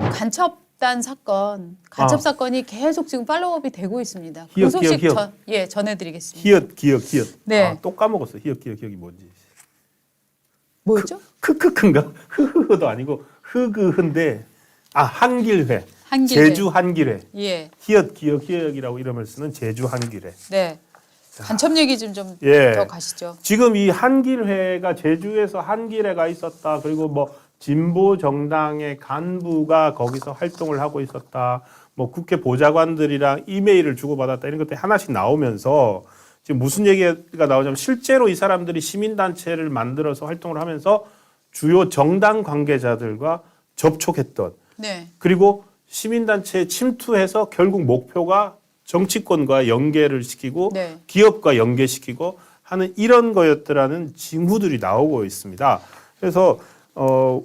간첩단 사건, 간첩 사건이 계속 지금 팔로우업이 되고 있습니다. 그 히읗, 소식 히읗. 전해드리겠습니다. 히읗, 기억, 히읗. 네. 또 까먹었어. 히읗, 기억이 뭔지. 뭐였죠? 크크크인가? 흐흐흐도 아니고 흐그흐인데 한길회. 한길회. 제주 한길회. 예. 히읗, 기억, 히읗이라고 이름을 쓰는 제주 한길회. 네. 간첩 얘기 좀 더 예. 가시죠. 지금 이 한길회가 제주에서 한길회가 있었다. 그리고 뭐 진보 정당의 간부가 거기서 활동을 하고 있었다. 뭐 국회 보좌관들이랑 이메일을 주고받았다. 이런 것들이 하나씩 나오면서 지금 무슨 얘기가 나오냐면 실제로 이 사람들이 시민단체를 만들어서 활동을 하면서 주요 정당 관계자들과 접촉했던 네. 그리고 시민단체에 침투해서 결국 목표가 정치권과 연계를 시키고 네. 기업과 연계시키고 하는 이런 거였더라는 징후들이 나오고 있습니다. 그래서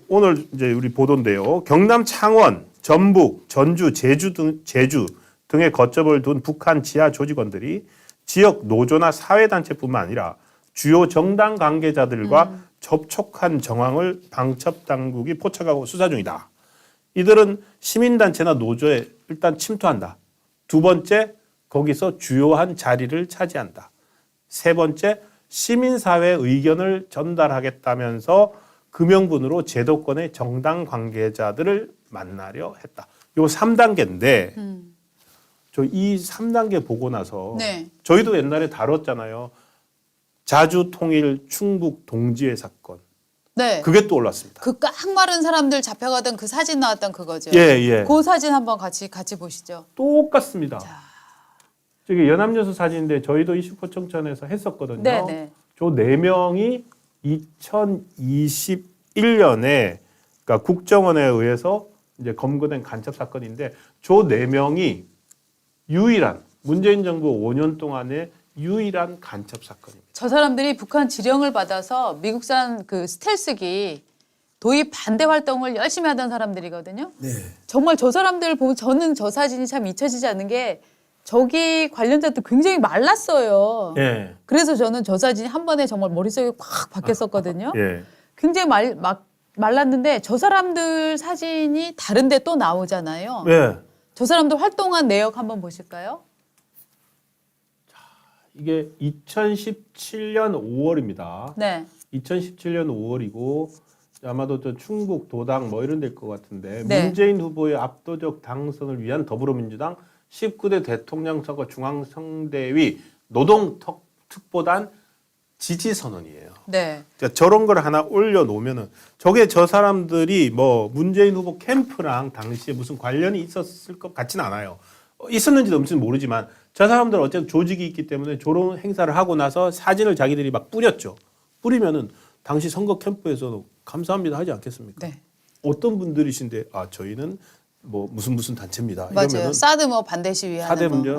오늘 이제 우리 보도인데요. 경남 창원, 전북, 전주, 제주 등의 거점을 둔 북한 지하 조직원들이 지역 노조나 사회단체뿐만 아니라 주요 정당 관계자들과 접촉한 정황을 방첩당국이 포착하고 수사 중이다. 이들은 시민단체나 노조에 일단 침투한다. 두 번째, 거기서 주요한 자리를 차지한다. 세 번째, 시민사회 의견을 전달하겠다면서 금명분으로 제도권의 정당 관계자들을 만나려 했다. 요 3단계인데 저 이 3단계 보고 나서 네. 저희도 옛날에 다뤘잖아요. 자주 통일 충북 동지회 사건. 네. 그게 또 올랐습니다. 그 깡마른 사람들 잡혀가던 그 사진 나왔던 그거죠. 예, 예. 그 사진 한번 같이 보시죠. 똑같습니다. 저기 연합뉴스 사진인데 저희도 이슈포 청천에서 했었거든요. 네, 네. 저 4명이 2021년에 그러니까 국정원에 의해서 이제 검거된 간첩 사건인데 저 4명이 유일한 문재인 정부 5년 동안의 유일한 간첩 사건입니다. 저 사람들이 북한 지령을 받아서 미국산 그 스텔스기 도입 반대 활동을 열심히 하던 사람들이거든요. 네. 정말 저 사람들 보면 저는 저 사진이 참 잊혀지지 않는 게 저기 관련자들 굉장히 말랐어요. 예. 그래서 저는 저 사진이 한 번에 정말 머릿속에 확 박혔었거든요. 예. 굉장히 말랐는데 저 사람들 사진이 다른데 또 나오잖아요. 예. 저 사람들 활동한 내역 한번 보실까요? 이게 2017년 5월입니다. 네. 2017년 5월이고 아마도 저 충북 도당 뭐 이런 데일 것 같은데 네. 문재인 후보의 압도적 당선을 위한 더불어민주당 19대 대통령 선거 중앙선대위 노동특보단 지지선언이에요. 네. 그러니까 저런 걸 하나 올려놓으면은 저게 저 사람들이 뭐 문재인 후보 캠프랑 당시에 무슨 관련이 있었을 것 같지는 않아요. 있었는지도 없는지는 모르지만 저 사람들은 어쨌든 조직이 있기 때문에 저런 행사를 하고 나서 사진을 자기들이 막 뿌렸죠. 뿌리면은 당시 선거 캠프에서도 감사합니다 하지 않겠습니까? 네. 어떤 분들이신데 저희는 뭐 무슨 단체입니다. 맞아요. 이러면은 사드 뭐 반대 시위하는 사대 거. 문제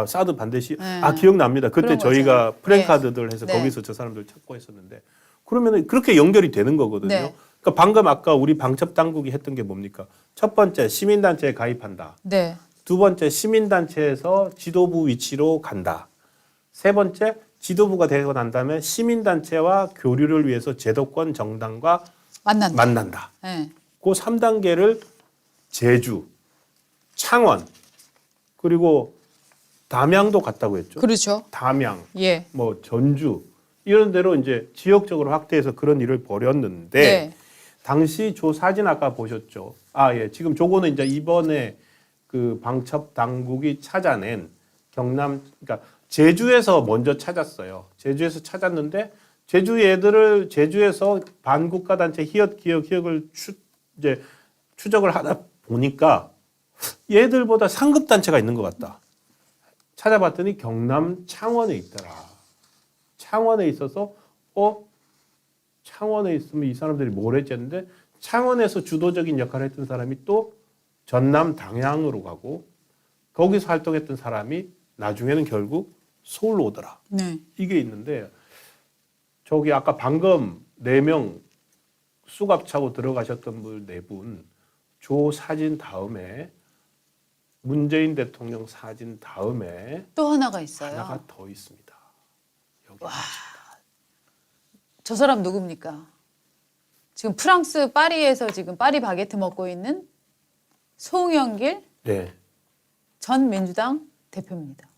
사드 반대시 네. 기억납니다. 그때 그런 저희가 거죠. 프랭카드들 해서 네. 거기서 저 사람들 찾고 했었는데 그러면은 그렇게 연결이 되는 거거든요. 네. 그러니까 방금 아까 우리 방첩 당국이 했던 게 뭡니까? 첫 번째 시민단체에 가입한다. 네. 두 번째 시민단체에서 지도부 위치로 간다. 세 번째 지도부가 되고 난 다음에 시민단체와 교류를 위해서 제도권 정당과 만난다. 네. 그 3단계를 제주, 창원, 그리고 담양도 갔다고 했죠. 그렇죠. 담양, 예. 뭐 전주 이런 데로 이제 지역적으로 확대해서 그런 일을 벌였는데 네. 당시 저 사진 아까 보셨죠. 예. 지금 저거는 이제 이번에 그 방첩 당국이 찾아낸 그러니까 제주에서 먼저 찾았어요. 제주에서 찾았는데 제주에서 반국가 단체 히읗을 이제 추적을 하다 보니까 얘들보다 상급 단체가 있는 것 같다. 찾아봤더니 경남 창원에 있더라. 창원에 있어서 창원에 있으면 이 사람들이 뭘 했지 했는데 창원에서 주도적인 역할을 했던 사람이 또 전남 당양으로 가고 거기서 활동했던 사람이 나중에는 결국 서울로 오더라. 네. 이게 있는데 저기 아까 방금 4명 수갑 차고 들어가셨던 분 4분 조 사진 다음에 문재인 대통령 사진 다음에 또 하나가 있어요. 하나가 더 있습니다. 여기 저 사람 누굽니까? 지금 프랑스 파리에서 지금 파리 바게트 먹고 있는 송영길 네. 전 민주당 대표입니다.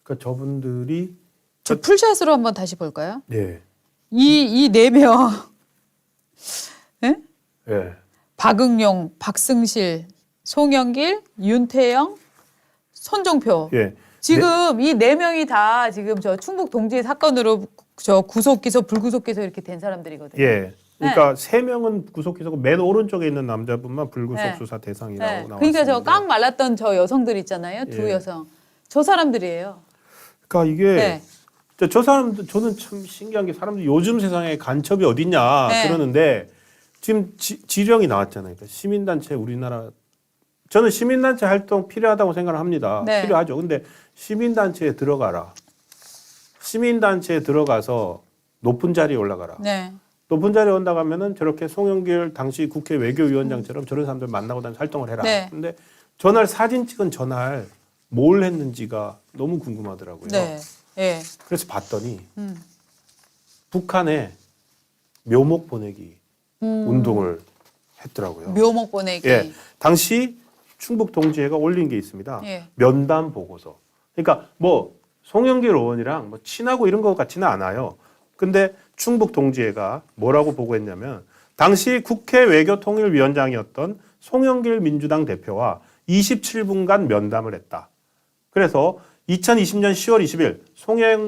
그러니까 저분들이 저 풀샷으로 한번 다시 볼까요? 네. 이 네 명. 네? 네. 박응용, 박승실, 송영길, 윤태영, 손종표. 예. 지금 이 네 명이 다 지금 저 충북 동지 사건으로 저 구속 기소, 불구속 기소 이렇게 된 사람들이거든요. 예. 그러니까 세 명은 구속 기소고 맨 오른쪽에 있는 남자분만 불구속 네. 수사 대상이라고 네. 나왔습니다. 그러니까 저 깡 말랐던 저 여성들 있잖아요. 두 예. 여성. 저 사람들이에요. 그러니까 이게 네. 저 사람들 저는 참 신기한 게 사람들이 요즘 세상에 간첩이 어딨냐 네. 그러는데 지금 지령이 나왔잖아요. 그러니까 시민단체 우리나라 저는 시민단체 활동 필요하다고 생각을 합니다. 네. 필요하죠. 근데 시민단체에 들어가라. 시민단체에 들어가서 높은 자리에 올라가라. 네. 높은 자리에 온다가면은 저렇게 송영길 당시 국회 외교위원장처럼 저런 사람들 만나고 다니면서 활동을 해라. 네. 근데 전날 사진 찍은 전날 뭘 했는지가 너무 궁금하더라고요. 네. 예. 그래서 봤더니 북한에 묘목 보내기 운동을 했더라고요. 묘목 보내기. 예, 당시 충북 동지회가 올린 게 있습니다. 예. 면담 보고서. 그러니까 뭐 송영길 의원이랑 뭐 친하고 이런 것 같지는 않아요. 근데 충북 동지회가 뭐라고 보고했냐면 당시 국회 외교통일위원장이었던 송영길 민주당 대표와 27분간 면담을 했다. 그래서 2020년 10월 20일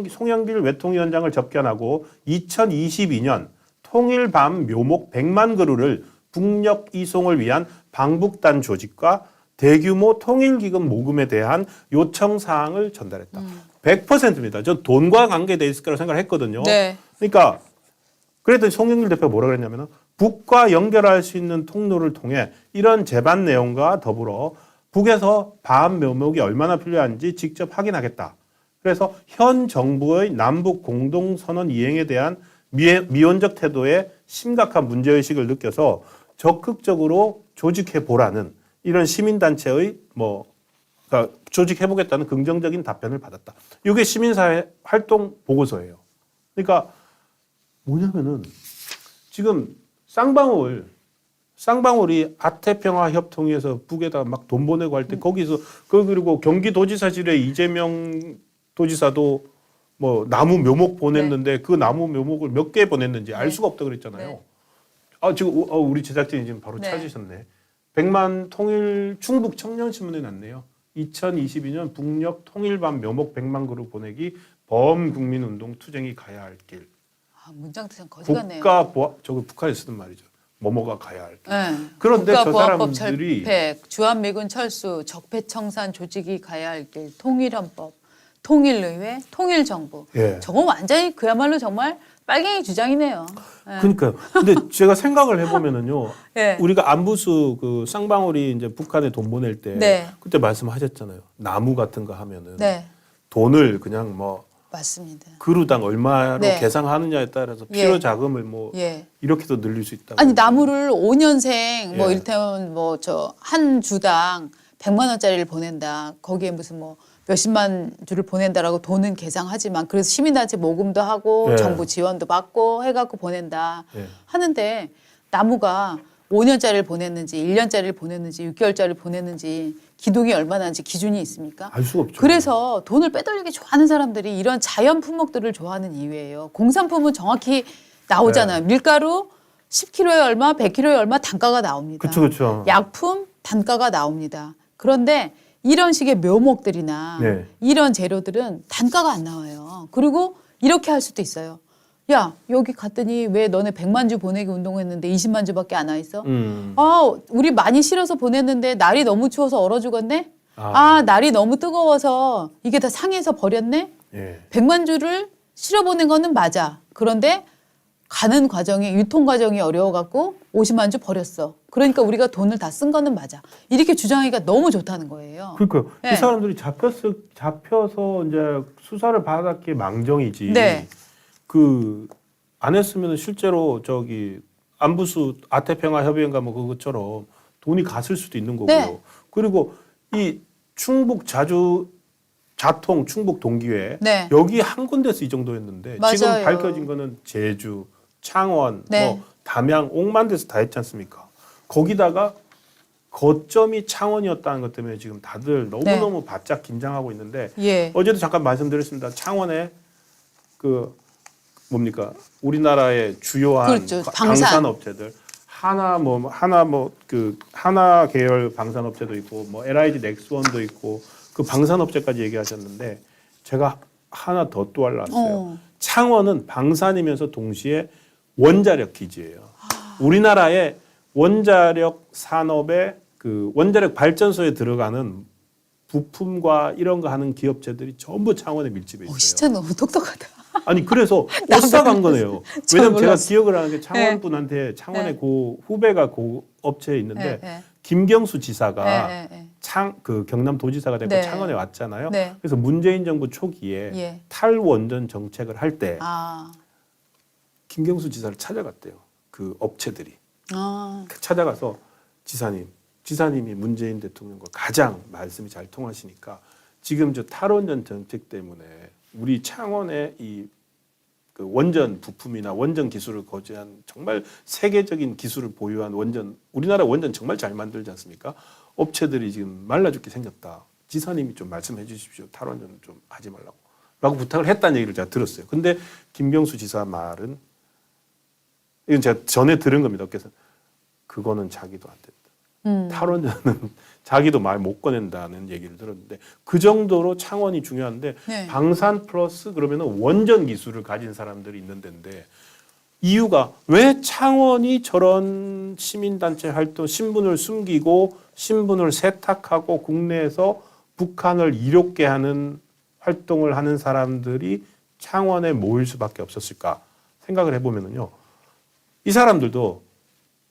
송영길 외통위원장을 접견하고 2022년 통일밤 묘목 100만 그루를 북녘 이송을 위한 방북단 조직과 대규모 통일기금 모금에 대한 요청 사항을 전달했다. 100%입니다. 저 돈과 관계돼 있을 거라고 생각을 했거든요. 네. 그러니까 그랬더니 송영길 대표가 뭐라 그랬냐면 북과 연결할 수 있는 통로를 통해 이런 제반 내용과 더불어 북에서 밤 묘목이 얼마나 필요한지 직접 확인하겠다. 그래서 현 정부의 남북 공동선언 이행에 대한 미온적 태도에 심각한 문제의식을 느껴서 적극적으로 조직해보라는 이런 시민단체의 그러니까 조직해보겠다는 긍정적인 답변을 받았다. 이게 시민사회 활동 보고서예요. 그러니까 뭐냐면은 지금 쌍방울이 아태평화협통위에서 북에다 막 돈 보내고 할 때 거기서 그리고 경기도지사실에 이재명 도지사도 뭐 나무 묘목 보냈는데 그 나무 묘목을 몇 개 보냈는지 알 수가 없다 그랬잖아요. 네. 지금 우리 제작진이 지금 바로 네. 찾으셨네. 100만 통일 충북 청년신문에 났네요. 2022년 북녘 통일밤 묘목 100만 그루 보내기 범국민운동 투쟁이 가야 할 길. 문장 뜻은 거지 같네요. 저거 북한에 쓰는 말이죠. 뭐뭐가 가야 할 길. 네. 그런데 저 국가보안법 사람들이 철폐, 주한미군 철수, 적폐청산 조직이 가야 할 길, 통일헌법, 통일의회, 통일정부. 예. 저거 완전히 그야말로 정말 빨갱이 주장이네요. 예. 그러니까요. 근데 제가 생각을 해보면은요. 예. 우리가 안부수 그 쌍방울이 이제 북한에 돈 보낼 때 네. 그때 말씀하셨잖아요. 나무 같은 거 하면은 네, 돈을 그냥 뭐 맞습니다. 그루당 얼마로 네. 계산하느냐에 따라서 예. 필요 자금을 뭐 예. 이렇게도 늘릴 수 있다. 아니 나무를 5년생 뭐 예. 이를테면 뭐 저 한 주당 100만 원짜리를 보낸다. 거기에 무슨 뭐 몇십만 주를 보낸다라고 돈은 계산하지만 그래서 시민단체 모금도 하고 예. 정부 지원도 받고 해갖고 보낸다 예. 하는데 나무가 5년짜리를 보냈는지 1년짜리를 보냈는지 6개월짜리를 보냈는지 기둥이 얼마나 인지 기준이 있습니까? 알 수가 없죠. 그래서 돈을 빼돌리기 좋아하는 사람들이 이런 자연 품목들을 좋아하는 이유예요. 공산품은 정확히 나오잖아요. 네. 밀가루 10kg에 얼마, 100kg에 얼마 단가가 나옵니다. 그렇죠. 약품 단가가 나옵니다. 그런데 이런 식의 묘목들이나 네. 이런 재료들은 단가가 안 나와요. 그리고 이렇게 할 수도 있어요. 야, 여기 갔더니 왜 너네 100만 주 보내기 운동했는데 20만 주밖에 안 와 있어? 우리 많이 실어서 보냈는데 날이 너무 추워서 얼어 죽었네? 날이 너무 뜨거워서 이게 다 상해서 버렸네? 예. 100만 주를 실어 보낸 거는 맞아. 그런데 가는 과정이 유통 과정이 어려워갖고 50만 주 버렸어. 그러니까 우리가 돈을 다 쓴 거는 맞아. 이렇게 주장하기가 너무 좋다는 거예요. 그러니까 네. 이 사람들이 잡혀서 이제 수사를 받았기에 망정이지. 네. 그 안 했으면 실제로 저기 안부수 아태평화협의회인가 뭐 그것처럼 돈이 갔을 수도 있는 거고요. 네. 그리고 이 충북 자통 충북 동기회 네. 여기 한 군데서 이 정도였는데 맞아요. 지금 밝혀진 거는 제주, 창원, 네. 뭐 담양, 옥만 데서 다 했지 않습니까? 거기다가 거점이 창원이었다는 것 때문에 지금 다들 너무너무 바짝 긴장하고 있는데 예. 어제도 잠깐 말씀드렸습니다. 창원에 그 뭡니까 우리나라의 주요한 그렇죠. 방산업체들 하나 계열 방산업체도 있고 뭐 LIG 넥스원도 있고 그 방산업체까지 얘기하셨는데 제가 하나 더 또 알았어요. 창원은 방산이면서 동시에 원자력 기지예요. 우리나라의 원자력 산업의 그 원자력 발전소에 들어가는 부품과 이런 거 하는 기업체들이 전부 창원에 밀집해 있어요. 진짜 너무 똑똑하다. 아니 그래서 오싹한 거네요. 왜냐면 제가 몰랐어. 기억을 하는 게 창원 분한테 창원에 그 후배가 그 업체에 있는데 김경수 지사가 그 경남도지사가 되고 창원에 왔잖아요. 그래서 문재인 정부 초기에 탈원전 정책을 할 때 김경수 지사를 찾아갔대요. 그 업체들이 찾아가서 지사님이 문재인 대통령과 가장 말씀이 잘 통하시니까 지금 저 탈원전 정책 때문에 우리 창원의 이 그 원전 부품이나 원전 기술을 거주한 정말 세계적인 기술을 보유한 우리나라 원전 정말 잘 만들지 않습니까? 업체들이 지금 말라 죽게 생겼다. 지사님이 좀 말씀해 주십시오. 탈원전 좀 하지 라고 부탁을 했다는 얘기를 제가 들었어요. 근데 김경수 지사 말은 이건 제가 전에 들은 겁니다. 그래서 그거는 자기도 안 된다. 탈원전은 자기도 말 못 꺼낸다는 얘기를 들었는데 그 정도로 창원이 중요한데 방산 플러스 그러면은 원전 기술을 가진 사람들이 있는 데인데 이유가 왜 창원이 저런 시민단체 활동 신분을 숨기고 신분을 세탁하고 국내에서 북한을 이롭게 하는 활동을 하는 사람들이 창원에 모일 수밖에 없었을까 생각을 해보면은요. 이 사람들도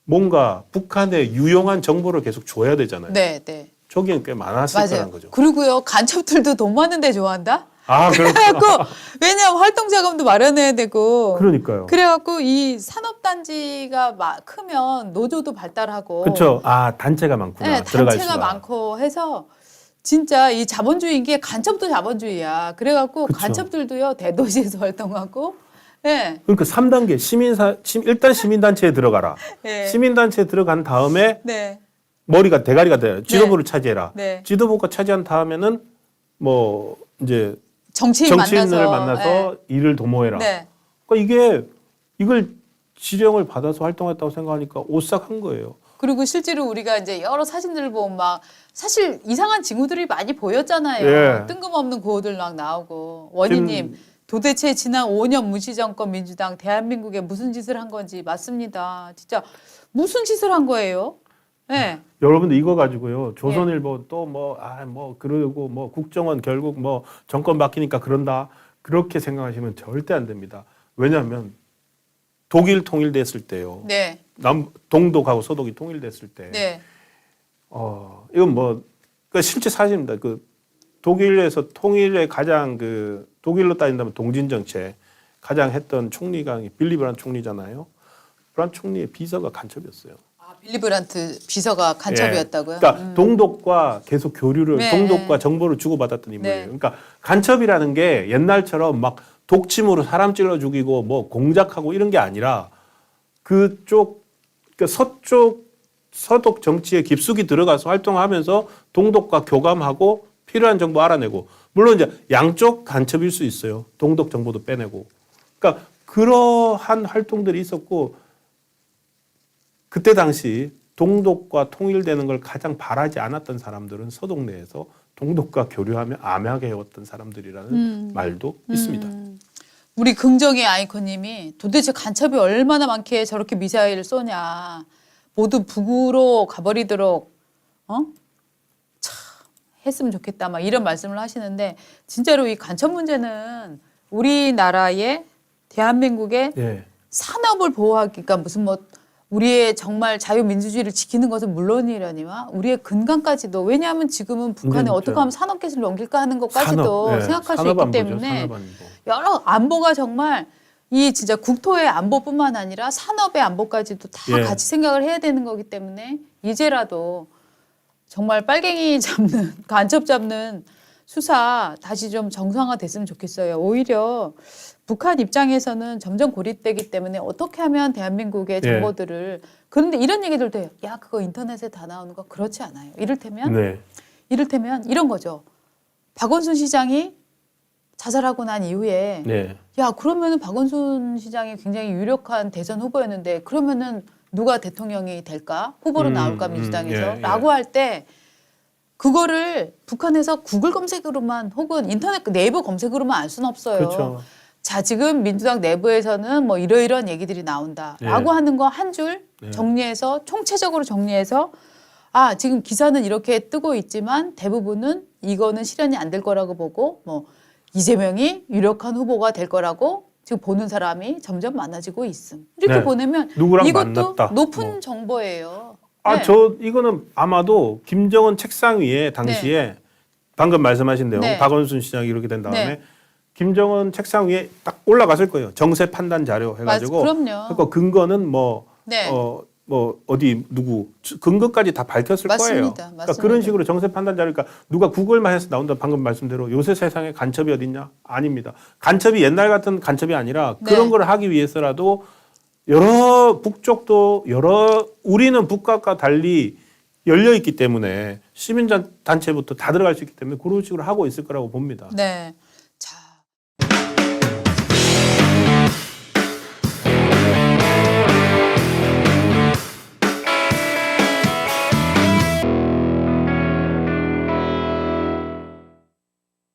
뭔가 북한에 유용한 정보를 계속 줘야 되잖아요. 네. 저기엔 꽤 많았을 거란 거죠. 그리고요 간첩들도 돈 많은데 좋아한다. 그래갖고 왜냐하면 활동 자금도 마련해야 되고. 그러니까요. 그래갖고 이 산업단지가 크면 노조도 발달하고. 그렇죠. 단체가 많구나. 단체가 많고 해서 진짜 이 자본주의인 게 간첩도 자본주의야. 그래갖고 그쵸. 간첩들도요 대도시에서 활동하고. 그러니까 3단계 일단 시민단체에 들어가라. 시민단체에 들어간 다음에 머리가 대가리가 돼요. 지도부를 차지해라. 지도부가 차지한 다음에는 뭐 이제 정치인을 만나서 일을 도모해라. 그러니까 이걸 지령을 받아서 활동했다고 생각하니까 오싹한 거예요. 그리고 실제로 우리가 이제 여러 사진들을 보면 막 사실 이상한 징후들이 많이 보였잖아요. 뜬금없는 구호들 막 나오고 원희님. 도대체 지난 5년 무시정권 민주당 대한민국에 무슨 짓을 한 건지 맞습니다. 진짜 무슨 짓을 한 거예요? 여러분들 이거 가지고요. 조선일보 또 그러고 국정원 결국 정권 바뀌니까 그런다. 그렇게 생각하시면 절대 안 됩니다. 왜냐하면 독일 통일됐을 때요. 동독하고 서독이 통일됐을 때. 이건 그러니까 실제 사실입니다. 독일에서 통일의 가장 독일로 따진다면 동진 정책 가장 했던 총리가 빌리 브란트 총리잖아요. 브란트 총리의 비서가 간첩이었어요. 빌리 브란트 비서가 간첩이었다고요? 그러니까 동독과 계속 동독과 정보를 주고받았던 인물이에요. 그러니까 간첩이라는 게 옛날처럼 막 독침으로 사람 찔러 죽이고 공작하고 이런 게 아니라 그러니까 서독 정치에 깊숙이 들어가서 활동하면서 동독과 교감하고 필요한 정보 알아내고 물론 이제 양쪽 간첩일 수 있어요. 동독 정보도 빼내고. 그러니까 그러한 활동들이 있었고 그때 당시 동독과 통일되는 걸 가장 바라지 않았던 사람들은 서독 내에서 동독과 교류하며 암약해 왔던 사람들이라는 말도 있습니다. 우리 긍정의 아이콘님이 도대체 간첩이 얼마나 많기에 저렇게 미사일을 쏘냐. 모두 북으로 가버리도록 했으면 좋겠다 막 이런 말씀을 하시는데 진짜로 이 간첩 문제는 우리나라의 대한민국의 산업을 보호하기가 무슨 우리의 정말 자유민주주의를 지키는 것은 물론이라니와 우리의 근간까지도 왜냐하면 지금은 북한에 어떻게 하면 산업기술을 넘길까 하는 것까지도 생각할 수 있기 때문에 여러 안보가 정말 이 진짜 국토의 안보뿐만 아니라 산업의 안보까지도 다 같이 생각을 해야 되는 거기 때문에 이제라도 정말 빨갱이 잡는 간첩 잡는 수사 다시 좀 정상화됐으면 좋겠어요. 오히려 북한 입장에서는 점점 고립되기 때문에 어떻게 하면 대한민국의 네. 정보들을 그런데 이런 얘기들도 해요. 야, 그거 인터넷에 다 나오는 거 그렇지 않아요. 이를테면 네. 이런 거죠. 박원순 시장이 자살하고 난 이후에 네. 야, 그러면은 박원순 시장이 굉장히 유력한 대선 후보였는데 그러면은 누가 대통령이 될까? 후보로 나올까 민주당에서? 예, 라고 할 때 그거를 북한에서 구글 검색으로만 혹은 인터넷 네이버 검색으로만 알 수는 없어요. 그렇죠. 자, 지금 민주당 내부에서는 뭐 이러이러한 얘기들이 나온다라고 하는 거 한 줄 정리해서 총체적으로 정리해서 아, 지금 기사는 이렇게 뜨고 있지만 대부분은 이거는 실현이 안 될 거라고 보고 뭐 이재명이 유력한 후보가 될 거라고 지금 보는 사람이 점점 많아지고 있음. 이렇게 네. 보내면 누구랑 이것도 만났다. 높은 뭐. 정보예요. 아, 네. 이거는 아마도 김정은 책상 위에 당시에 방금 말씀하신 내용, 네. 박원순 시장이 이렇게 된 다음에 네. 김정은 책상 위에 딱 올라갔을 거예요. 정세 판단 자료 해가지고. 그럼요. 그러니까 근거는 뭐, 네. 어디 누구 근거까지 다 밝혔을 거예요. 맞습니다. 그러니까 그런 식으로 정세 판단 자료니까 누가 구글만 해서 나온다 방금 말씀대로 요새 세상에 간첩이 어딨냐? 아닙니다. 간첩이 옛날 같은 간첩이 아니라 네. 그런 걸 하기 위해서라도 북쪽도 우리는 북각과 달리 열려 있기 때문에 시민 단체부터 다 들어갈 수 있기 때문에 그런 식으로 하고 있을 거라고 봅니다. 네.